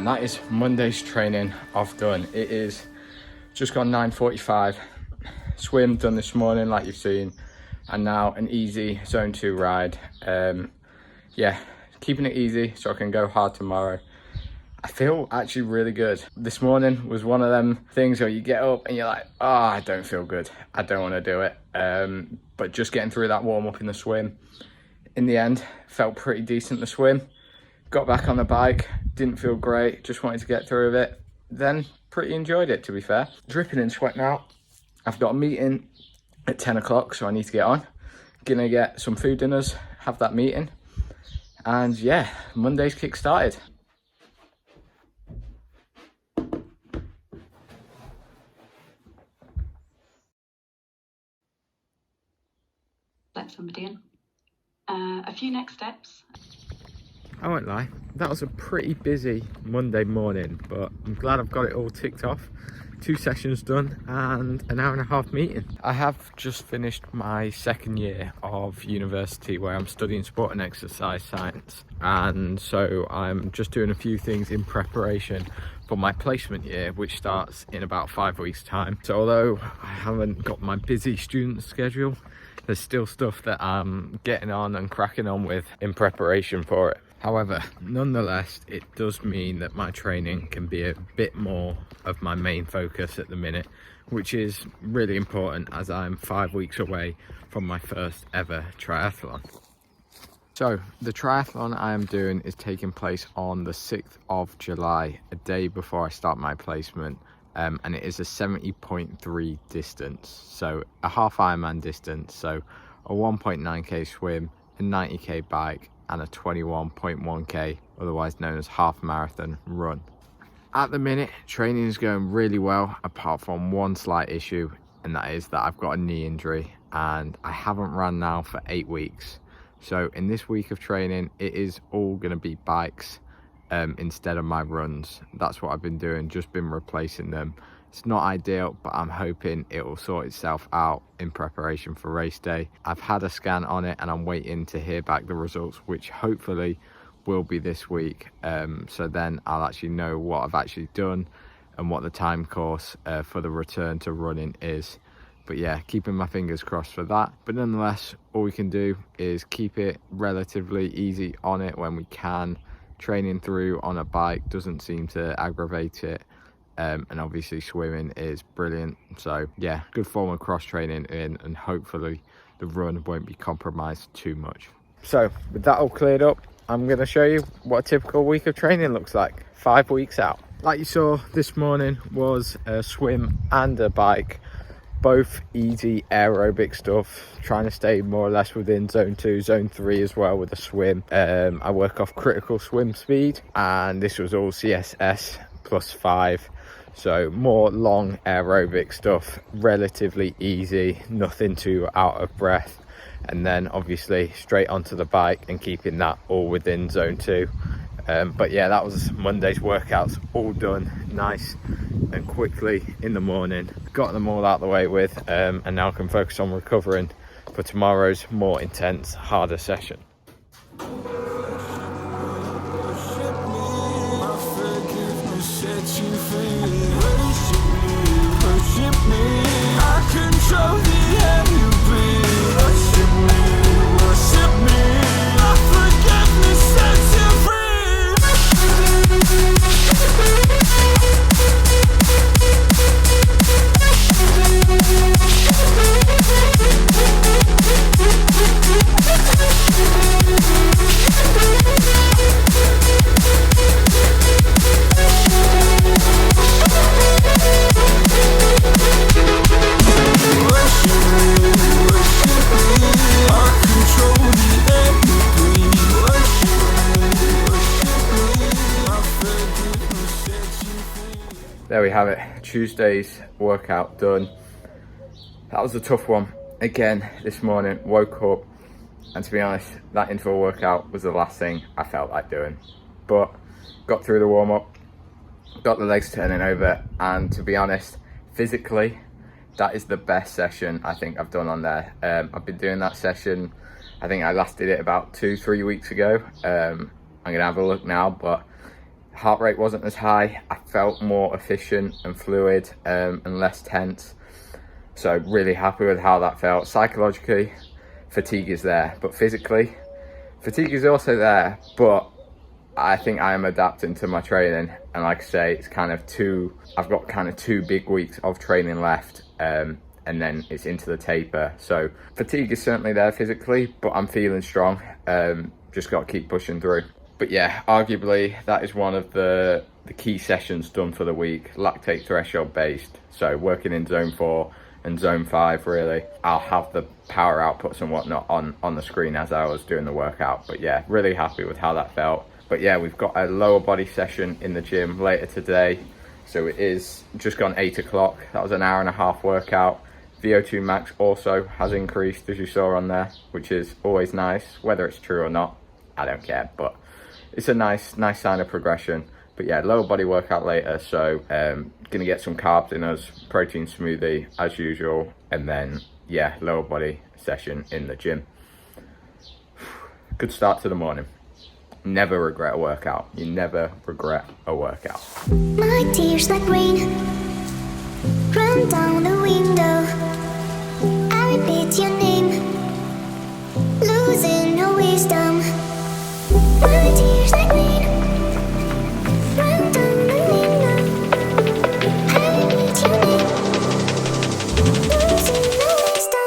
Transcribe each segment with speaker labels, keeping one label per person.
Speaker 1: and that is Monday's training off done. It is just gone 9:45. Swim done this morning like you've seen, and now an easy zone 2 ride. Yeah, keeping it easy so I can go hard tomorrow. I feel actually really good. This morning was one of them things where you get up and you're like, oh, I don't feel good, I don't want to do it. But just getting through that warm up in the swim, in the end felt pretty decent. The swim, got back on the bike, didn't feel great, just wanted to get through it, then pretty enjoyed it, to be fair. Dripping in sweat now. I've got a meeting at 10 o'clock, so I need to get on. Gonna get some food dinners, have that meeting, and yeah, Monday's kick started.
Speaker 2: Let somebody in. A few next steps.
Speaker 1: I won't lie, that was a pretty busy Monday morning, but I'm glad I've got it all ticked off. 2 sessions done and an hour and a half meeting. I have just finished my second year of university where I'm studying sport and exercise science, and so I'm just doing a few things in preparation for my placement year, which starts in about 5 weeks time. So although I haven't got my busy student schedule, there's still stuff that I'm getting on and cracking on with in preparation for it. However, nonetheless, it does mean that my training can be a bit more of my main focus at the minute, which is really important as I'm 5 weeks away from my first ever triathlon. So the triathlon I am doing is taking place on the 6th of July, a day before I start my placement. And it is a 70.3 distance, so a half Ironman distance, so a 1.9k swim, a 90k bike, and a 21.1k, otherwise known as half marathon run. At the minute, training is going really well, apart from one slight issue, and that is that I've got a knee injury and I haven't ran now for 8 weeks. So in this week of training, it is all going to be bikes instead of my runs. That's what I've been doing, just been replacing them. It's not ideal, but I'm hoping it will sort itself out in preparation for race day. I've had a scan on it and I'm waiting to hear back the results, which hopefully will be this week. So then I'll actually know what I've actually done and what the time course for the return to running is. But yeah, keeping my fingers crossed for that. But nonetheless, all we can do is keep it relatively easy on it when we can. Training through on a bike doesn't seem to aggravate it, and obviously swimming is brilliant. So yeah, good form of cross training in, and hopefully the run won't be compromised too much. So with that all cleared up, I'm going to show you what a typical week of training looks like 5 weeks out. Like you saw this morning was a swim and a bike, both easy aerobic stuff, trying to stay more or less within zone 2, zone 3 as well with a swim. I work off critical swim speed, and this was all CSS +5, so more long aerobic stuff, relatively easy, nothing too out of breath, and then obviously straight onto the bike and keeping that all within zone 2. But yeah, that was Monday's workouts, all done nice and quickly in the morning. Got them all out the way with, and now I can focus on recovering for tomorrow's more intense, harder session. There we have it, Tuesday's workout done. That was a tough one. Again, this morning, woke up, and to be honest, that interval workout was the last thing I felt like doing. But got through the warm-up, got the legs turning over, and to be honest, physically, that is the best session I think I've done on there. I've been doing that session, I think I last did it about 2-3 weeks ago. I'm gonna have a look now, but heart rate wasn't as high. I felt more efficient and fluid and less tense. So really happy with how that felt. Psychologically, fatigue is there, but physically, fatigue is also there, but I think I am adapting to my training. And like I say, it's kind of I've got kind of 2 big weeks of training left, and then it's into the taper. So fatigue is certainly there physically, but I'm feeling strong. Just got to keep pushing through. But yeah, arguably that is one of the key sessions done for the week, lactate threshold based. So working in zone 4 and zone 5 really. I'll have the power outputs and whatnot on the screen as I was doing the workout. But yeah, really happy with how that felt. But yeah, we've got a lower body session in the gym later today. So it is just gone 8 o'clock. That was an hour-and-a-half workout. VO2 max also has increased, as you saw on there, which is always nice. Whether it's true or not, I don't care, but it's a nice sign of progression. But yeah, lower body workout later, so gonna get some carbs in us, protein smoothie as usual, and then yeah, lower body session in the gym. Good start to the morning. Never regret a workout. You never regret a workout.
Speaker 3: My tears like rain run down the window. I repeat your name, losing no wisdom. My tears like rain run down the window. I repeat your name, losing no wisdom.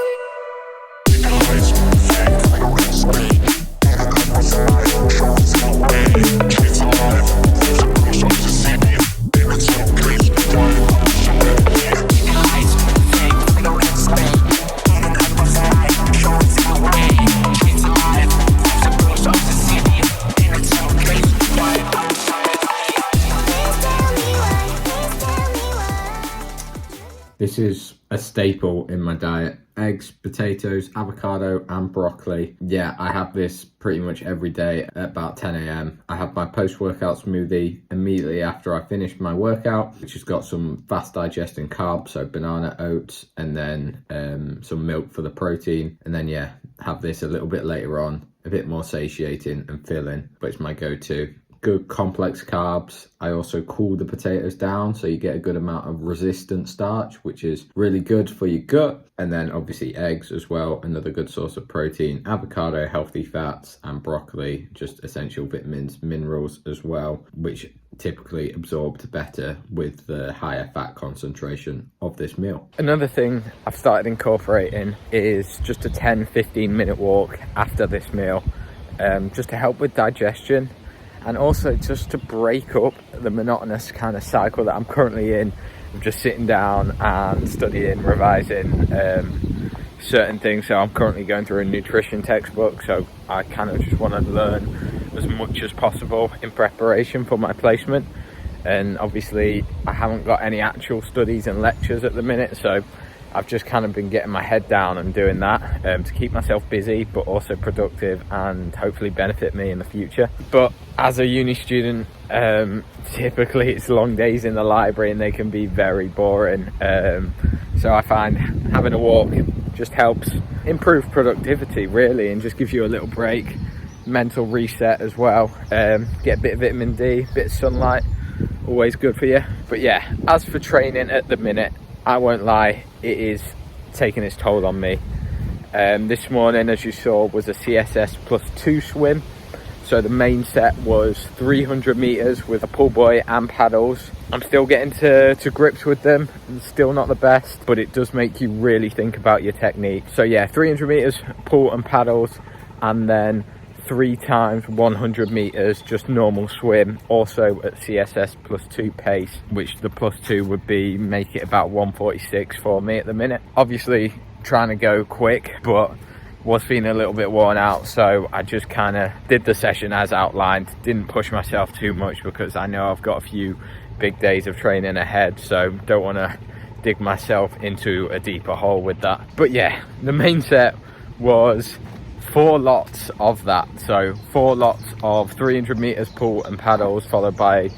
Speaker 1: This is a staple in my diet. Eggs, potatoes, avocado, and broccoli. Yeah, I have this pretty much every day at about 10 a.m. I have my post-workout smoothie immediately after I finish my workout, which has got some fast digesting carbs, so banana, oats, and then some milk for the protein. And then yeah, have this a little bit later on, a bit more satiating and filling, but it's my go-to. Good complex carbs. I also cool the potatoes down so you get a good amount of resistant starch, which is really good for your gut. And then obviously eggs as well, another good source of protein. Avocado, healthy fats, and broccoli, just essential vitamins, minerals as well, which typically absorbed better with the higher fat concentration of this meal. Another thing I've started incorporating is just a 10-15 minute walk after this meal, just to help with digestion. And also just to break up the monotonous kind of cycle that I'm currently in, of just sitting down and studying, revising certain things. So I'm currently going through a nutrition textbook, so I kind of just want to learn as much as possible in preparation for my placement. And obviously I haven't got any actual studies and lectures at the minute, so I've just kind of been getting my head down and doing that to keep myself busy, but also productive and hopefully benefit me in the future. But as a uni student, typically it's long days in the library and they can be very boring. So I find having a walk just helps improve productivity really, and just gives you a little break, mental reset as well. Get a bit of vitamin D, a bit of sunlight, always good for you. But yeah, as for training at the minute, I won't lie, it is taking its toll on me. This morning, as you saw, was a CSS +2 swim. So the main set was 300 meters with a pull buoy and paddles. I'm still getting to grips with them. It's still not the best, but it does make you really think about your technique. So yeah, 300 meters pull and paddles, and then 3 times 100 meters just normal swim, also at CSS +2 pace, which the +2 would be make it about 1:46 for me at the minute. Obviously trying to go quick, but was feeling a little bit worn out, so I just kind of did the session as outlined. Didn't push myself too much because I know I've got a few big days of training ahead, so don't want to dig myself into a deeper hole with that. But yeah, the main set was 4 lots of that. So 4 lots of 300 meters pull and paddles, followed by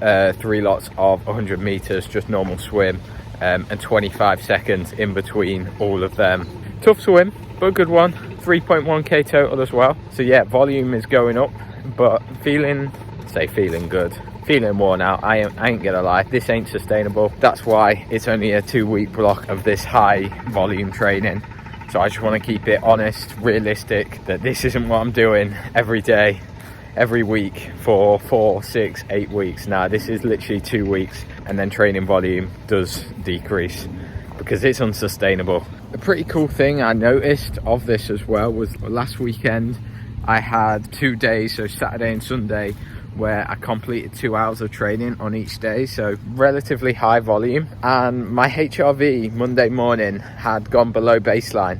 Speaker 1: 3 lots of 100 meters just normal swim, and 25 seconds in between all of them. Tough swim, but a good one. 3.1k total as well. So yeah, volume is going up, but feeling good. feeling worn out. I ain't gonna lie, this ain't sustainable. That's why it's only a 2-week block of this high volume training. So I just want to keep it honest, realistic, that this isn't what I'm doing every day, every week for 4, 6, 8 weeks. Now this is literally 2 weeks, and then training volume does decrease because it's unsustainable. A pretty cool thing I noticed of this as well was last weekend I had 2 days, so Saturday and Sunday, where I completed 2 hours of training on each day, so relatively high volume, and my HRV Monday morning had gone below baseline,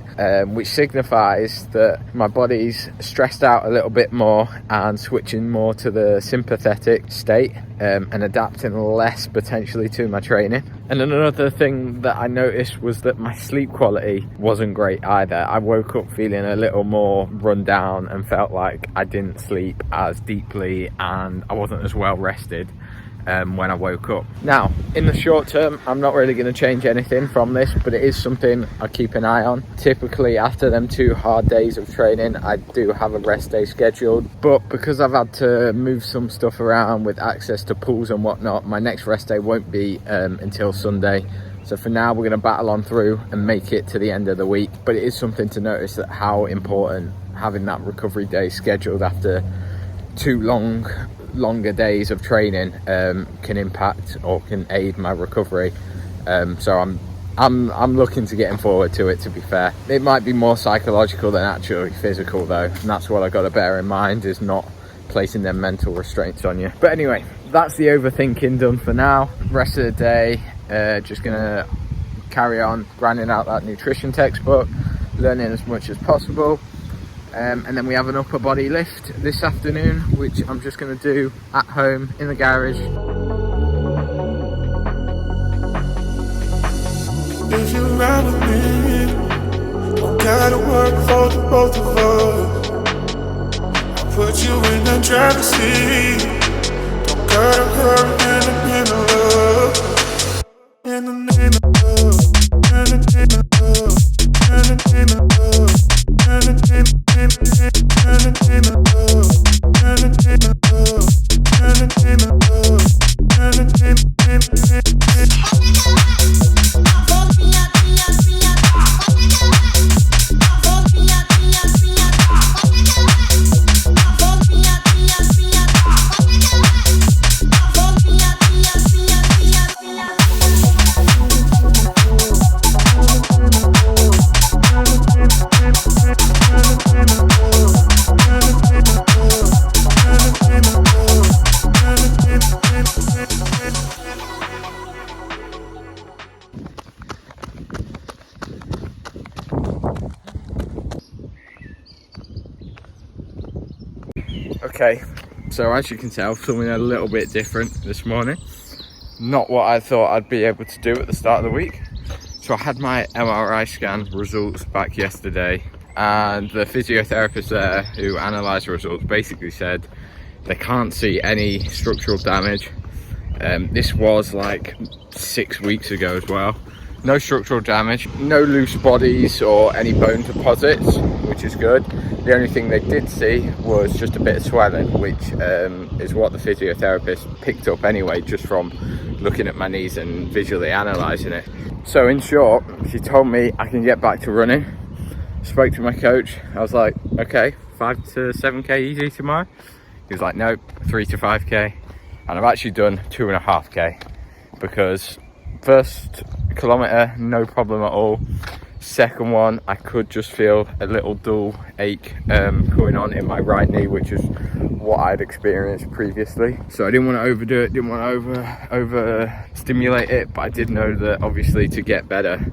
Speaker 1: which signifies that my body's stressed out a little bit more and switching more to the sympathetic state, and adapting less potentially to my training. And another thing that I noticed was that my sleep quality wasn't great either. I woke up feeling a little more run down and felt like I didn't sleep as deeply and I wasn't as well rested when I woke up. Now, in the short term, I'm not really going to change anything from this, but it is something I keep an eye on. Typically, after them 2 hard days of training, I do have a rest day scheduled, but because I've had to move some stuff around with access to pools and whatnot, my next rest day won't be until Sunday. So for now, we're going to battle on through and make it to the end of the week. But it is something to notice that how important having that recovery day scheduled after 2 longer days of training can impact or can aid my recovery. So I'm looking to getting forward to it, to be fair. It might be more psychological than actually physical though, and that's what I got to bear in mind, is not placing them mental restraints on you. But anyway, that's the overthinking done for now. Rest of the day, just gonna carry on grinding out that nutrition textbook, learning as much as possible. And then we have an upper body lift this afternoon, which I'm just going to do at home in the garage.
Speaker 4: If you ride with me, don't gotta work for the both of us. I'll put you in the driver's seat. Don't gotta hurry in the love. In the name of love. In the name of love. In the name of love. In the name of love. In the name of love. In the name of love. In the name of love. In the name of
Speaker 1: Okay, so as you can tell, something a little bit different this morning. Not what I thought I'd be able to do at the start of the week. So I had my MRI scan results back yesterday, and the physiotherapist there who analysed the results basically said they can't see any structural damage. This was like 6 weeks ago as well. No structural damage, no loose bodies or any bone deposits, which is good. The only thing they did see was just a bit of swelling, which is what the physiotherapist picked up anyway, just from looking at my knees and visually analysing it. So in short, she told me I can get back to running. Spoke to my coach. I was like, okay, 5 to 7k easy tomorrow. He was like, nope, 3 to 5k. And I've actually done 2.5k, because first kilometre, no problem at all. Second one, I could just feel a little dull ache going on in my right knee, which is what I'd experienced previously. So I didn't want to overdo it, didn't want to over stimulate it, but I did know that obviously to get better,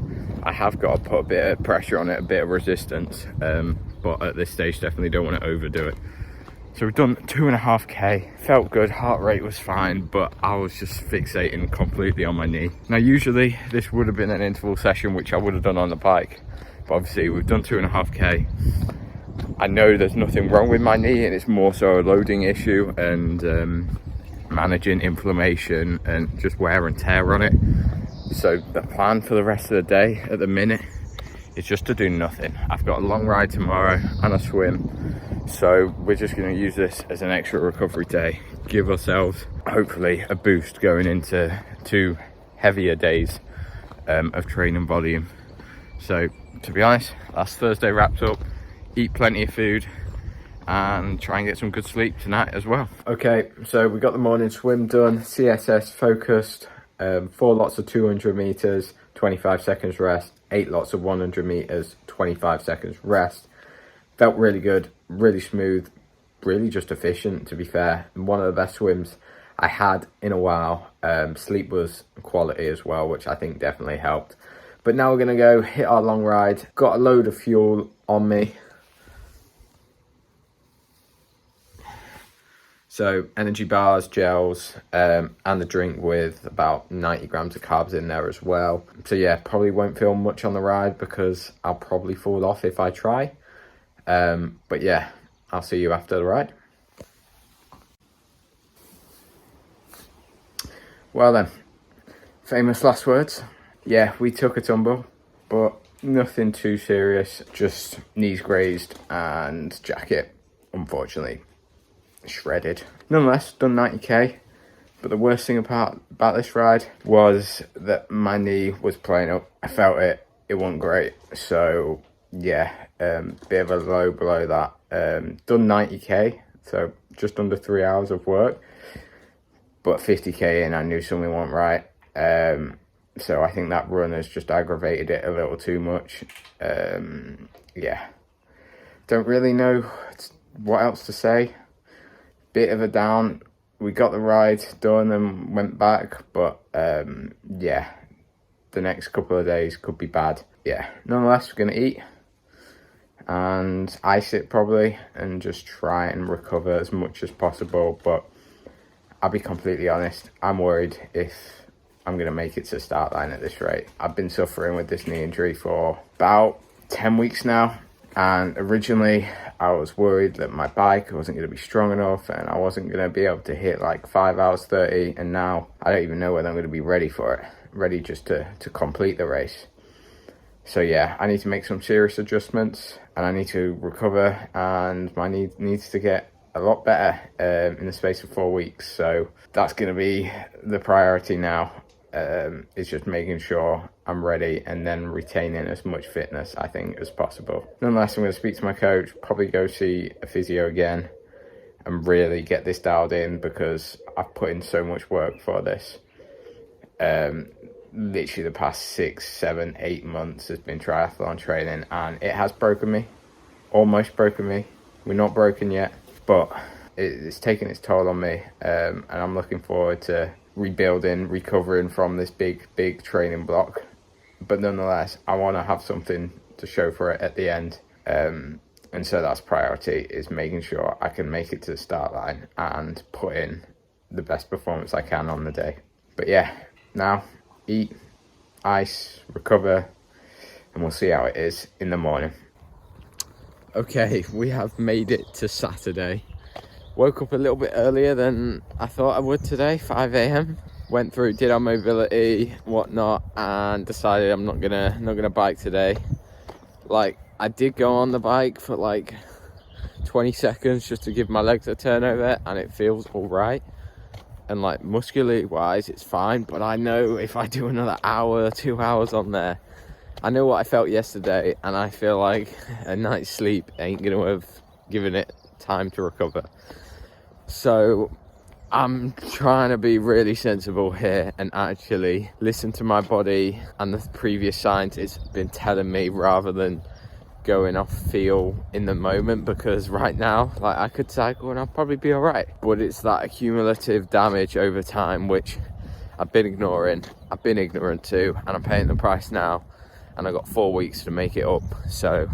Speaker 1: I have got to put a bit of pressure on it, a bit of resistance. But at this stage, definitely don't want to overdo it. So we've done 2.5k, felt good, heart rate was fine, but I was just fixating completely on my knee. Now usually this would have been an interval session, which I would have done on the bike, but obviously we've done 2.5k. I know there's nothing wrong with my knee, and it's more so a loading issue and managing inflammation and just wear and tear on it. So the plan for the rest of the day at the minute is just to do nothing. I've got a long ride tomorrow and a swim. So we're just going to use this as an extra recovery day, give ourselves hopefully a boost going into 2 heavier days of training volume. So to be honest, last Thursday wrapped up. Eat plenty of food and try and get some good sleep tonight as well. Okay, so we got the morning swim done, CSS focused, 4 lots of 200 meters, 25 seconds rest, 8 lots of 100 meters, 25 seconds rest. Felt really good, really smooth, really just efficient, to be fair. And one of the best swims I had in a while. Sleep was quality as well, which I think definitely helped. But now we're gonna go hit our long ride. Got a load of fuel on me. So energy bars, gels, and the drink with about 90 grams of carbs in there as well. So yeah, probably won't feel much on the ride because I'll probably fall off if I try. But yeah, I'll see you after the ride. Well then, famous last words. Yeah, we took a tumble, but nothing too serious. Just knees grazed and jacket, unfortunately, shredded. Nonetheless, done 90k. But the worst thing about this ride was that my knee was playing up. I felt it. It wasn't great. So yeah, bit of a low below that. Done 90k, so just under 3 hours of work. But 50k in, I knew something wasn't right. So I think that run has just aggravated it a little too much. Yeah, don't really know what else to say. Bit of a down. We got the ride done and went back, but yeah, the next couple of days could be bad. Yeah, nonetheless, we're gonna eat and ice it probably and just try and recover as much as possible. But I'll be completely honest, I'm worried if I'm going to make it to the start line at this rate. I've been suffering with this knee injury for about 10 weeks now. And originally I was worried that my bike wasn't going to be strong enough and I wasn't going to be able to hit like 5 hours 30. And now I don't even know whether I'm going to be ready for it. Ready just to complete the race. So yeah, I need to make some serious adjustments and I need to recover, and my knee needs to get a lot better in the space of 4 weeks. So that's going to be the priority now. It's just making sure I'm ready and then retaining as much fitness, I think, as possible. Nonetheless, I'm going to speak to my coach, probably go see a physio again and really get this dialed in because I've put in so much work for this. Literally the past 6, 7, 8 months has been triathlon training and it has broken me, almost broken me. We're not broken yet, but it's taken its toll on me, and I'm looking forward to rebuilding, recovering from this big training block. But nonetheless, I want to have something to show for it at the end, and so that's priority, is making sure I can make it to the start line and put in the best performance I can on the day. But yeah, now eat, ice, recover, and we'll see how it is in the morning. Okay, we have made it to Saturday. Woke up a little bit earlier than I thought I would today, 5 a.m. Went through, did our mobility, whatnot, and decided I'm not gonna bike today. Like, I did go on the bike for like 20 seconds just to give my legs a turnover, and it feels all right. And like muscularly wise, it's fine. But I know if I do another hour, 2 hours on there, I know what I felt yesterday, and I feel like a night's sleep ain't gonna have given it time to recover. So I'm trying to be really sensible here and actually listen to my body and the previous signs it's been telling me, rather than going off feel in the moment, because right now, like, I could cycle and I'll probably be all right, but it's that accumulative damage over time which I've been ignoring. I've been ignorant to, and I'm paying the price now, and I've got 4 weeks to make it up. So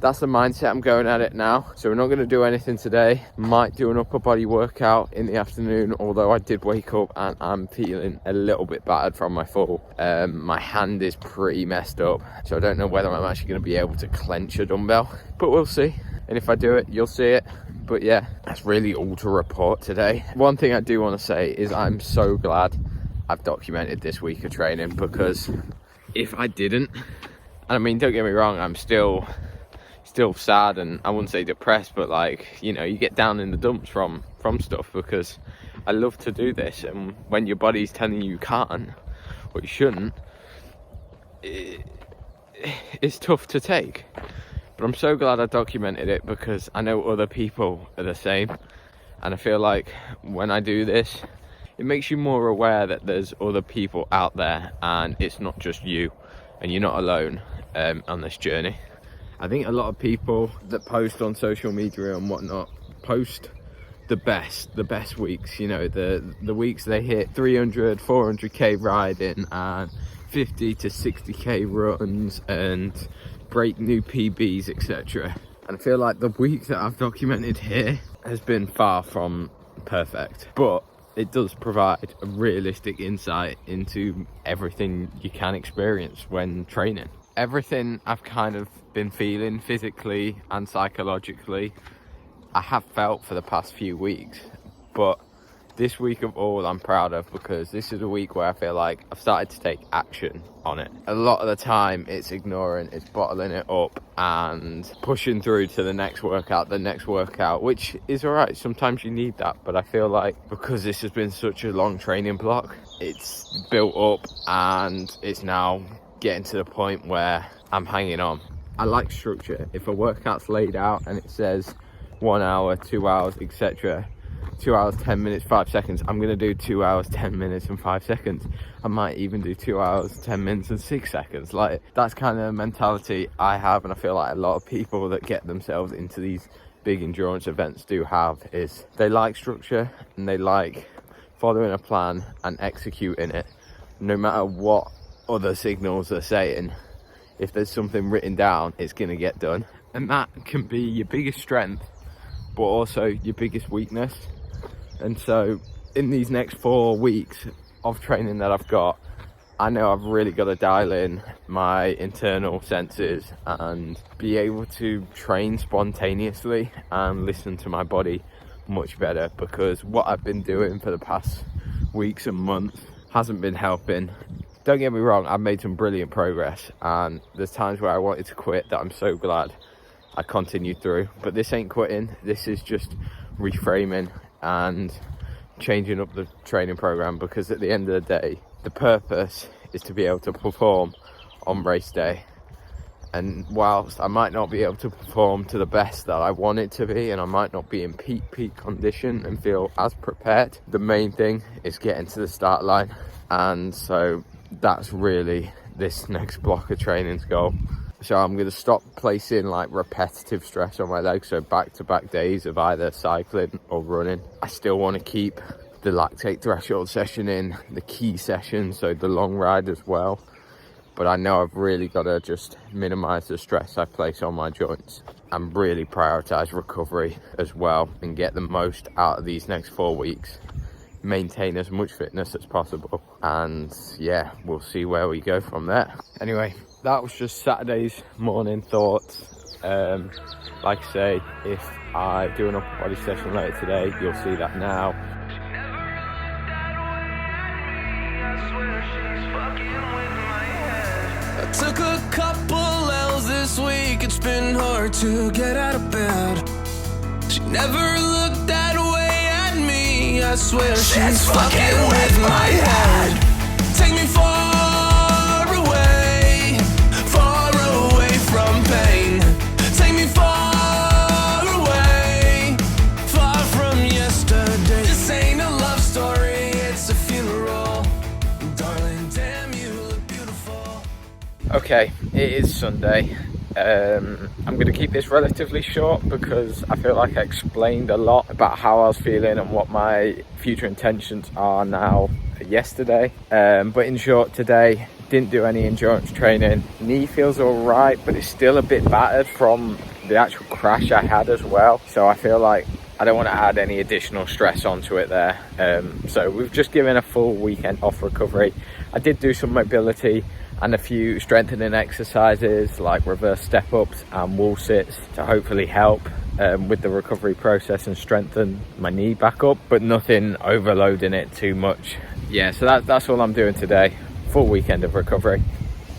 Speaker 1: that's the mindset I'm going at it now. So we're not going to do anything today. Might do an upper body workout in the afternoon, although I did wake up and I'm feeling a little bit battered from my fall. My hand is pretty messed up, so I don't know whether I'm actually going to be able to clench a dumbbell, but we'll see. And if I do it, you'll see it. But yeah, that's really all to report today. One thing I do want to say is I'm so glad I've documented this week of training, because if I didn't, and I mean, don't get me wrong, I'm still sad, and I wouldn't say depressed, but like, you know, you get down in the dumps from stuff, because I love to do this, and when your body's telling you can't or you shouldn't, it's tough to take. But I'm so glad I documented it, because I know other people are the same, and I feel like when I do this, it makes you more aware that there's other people out there and it's not just you, and you're not alone on this journey. I think a lot of people that post on social media and whatnot post the best weeks, you know, the weeks they hit 300, 400k riding and 50 to 60k runs and break new PBs, etc. And I feel like the week that I've documented here has been far from perfect, but it does provide a realistic insight into everything you can experience when training. Everything I've kind of been feeling physically and psychologically, I have felt for the past few weeks, but this week of all I'm proud of, because this is a week where I feel like I've started to take action on it. A lot of the time it's ignoring, it's bottling it up and pushing through to the next workout, which is all right. Sometimes you need that, but I feel like because this has been such a long training block, it's built up and it's now getting to the point where I'm hanging on. I like structure. If a workout's laid out and it says 1 hour, 2 hours, etc., 2 hours 10 minutes 5 seconds, I'm gonna do 2 hours 10 minutes and 5 seconds. I might even do 2 hours 10 minutes and 6 seconds. Like, that's kind of the mentality I have, and I feel like a lot of people that get themselves into these big endurance events do have, is they like structure and they like following a plan and executing it, no matter what other signals are saying. If there's something written down, it's gonna get done, and that can be your biggest strength but also your biggest weakness. And so in these next 4 weeks of training that I've got, I know I've really got to dial in my internal senses and be able to train spontaneously and listen to my body much better, because what I've been doing for the past weeks and months hasn't been helping. Don't get me wrong, I've made some brilliant progress, and there's times where I wanted to quit that I'm so glad I continued through, but this ain't quitting. This is just reframing and changing up the training program, because at the end of the day, the purpose is to be able to perform on race day. And whilst I might not be able to perform to the best that I want it to be, and I might not be in peak condition and feel as prepared, the main thing is getting to the start line. And so that's really this next block of training's goal. So I'm going to stop placing like repetitive stress on my legs, so back-to-back days of either cycling or running. I still want to keep the lactate threshold session in, the key session, so the long ride as well. But I know I've really got to just minimize the stress I place on my joints and really prioritize recovery as well, and get the most out of these next 4 weeks. Maintain as much fitness as possible, and yeah, we'll see where we go from there. Anyway, that was just Saturday's morning thoughts. Like I say, if I do an upper body session later today, you'll see that now.
Speaker 5: I took a couple L's this week. It's been hard to get out of bed. She never looked that way at me. I swear she's fucking with my head. Take me far away from pain. Take me far away, far from yesterday. This ain't a love story, it's a funeral. Darling, damn, you look beautiful.
Speaker 1: Okay, it is Sunday. I'm going to keep this relatively short, because I feel like I explained a lot about how I was feeling and what my future intentions are now yesterday. But in short, today didn't do any endurance training. Knee feels all right, but it's still a bit battered from the actual crash I had as well. So I feel like I don't want to add any additional stress onto it there. So we've just given a full weekend off recovery. I did do some mobility and a few strengthening exercises like reverse step ups and wall sits to hopefully help with the recovery process and strengthen my knee back up, but nothing overloading it too much. Yeah, so that's all I'm doing today. Full weekend of recovery.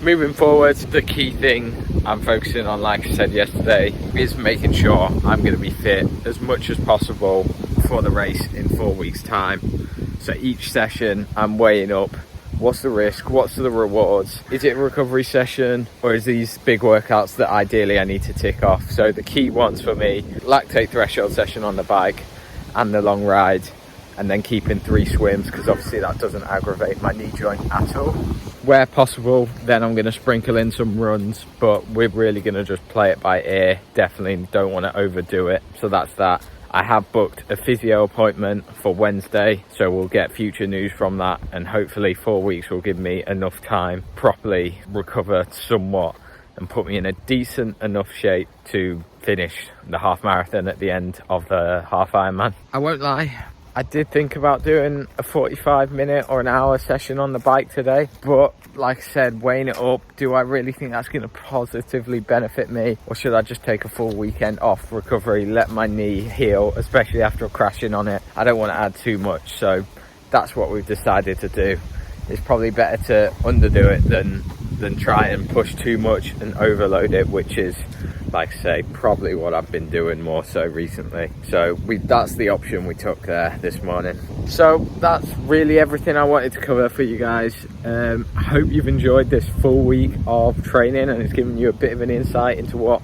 Speaker 1: Moving forward, the key thing I'm focusing on, like I said yesterday, is making sure I'm going to be fit as much as possible before the race in 4 weeks time. So each session I'm weighing up what's the risk, what's the rewards, is it a recovery session, or is these big workouts that ideally I need to tick off. So the key ones for me, lactate threshold session on the bike and the long ride, and then keeping 3 swims, because obviously that doesn't aggravate my knee joint at all. Where possible, then I'm going to sprinkle in some runs, but we're really going to just play it by ear. Definitely don't want to overdo it. So that's that. I have booked a physio appointment for Wednesday, so we'll get future news from that, and hopefully 4 weeks will give me enough time properly recover somewhat and put me in a decent enough shape to finish the half marathon at the end of the half Ironman. I won't lie, I did think about doing a 45-minute or an hour session on the bike today, but like I said, weighing it up, do I really think that's going to positively benefit me, or should I just take a full weekend off recovery, let my knee heal, especially after crashing on it? I don't want to add too much, so that's what we've decided to do. It's probably better to underdo it than try and push too much and overload it, which is, like I say, probably what I've been doing more so recently. So that's the option we took there this morning. So that's really everything I wanted to cover for you guys. I hope you've enjoyed this full week of training, and it's given you a bit of an insight into what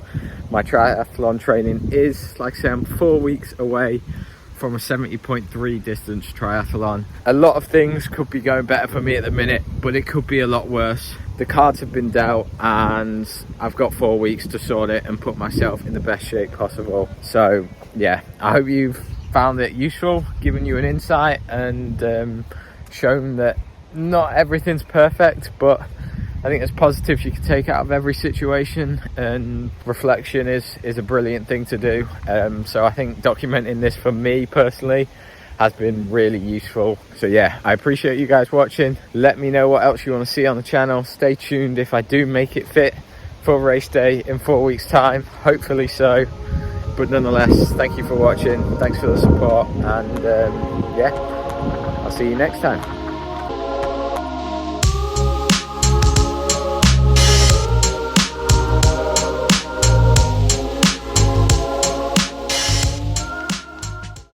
Speaker 1: my triathlon training is. Like I say, I'm 4 weeks away from a 70.3 distance triathlon. A lot of things could be going better for me at the minute, but it could be a lot worse. The cards have been dealt, and I've got 4 weeks to sort it and put myself in the best shape possible. So yeah, I hope you've found it useful, given you an insight, and shown that not everything's perfect, but I think there's positives you can take out of every situation, and reflection is a brilliant thing to do. So I think documenting this for me personally has been really useful. So yeah, I appreciate you guys watching. Let me know what else you want to see on the channel. Stay tuned if I do make it fit for race day in 4 weeks time, hopefully so. But nonetheless, thank you for watching, thanks for the support, and yeah, I'll see you next time.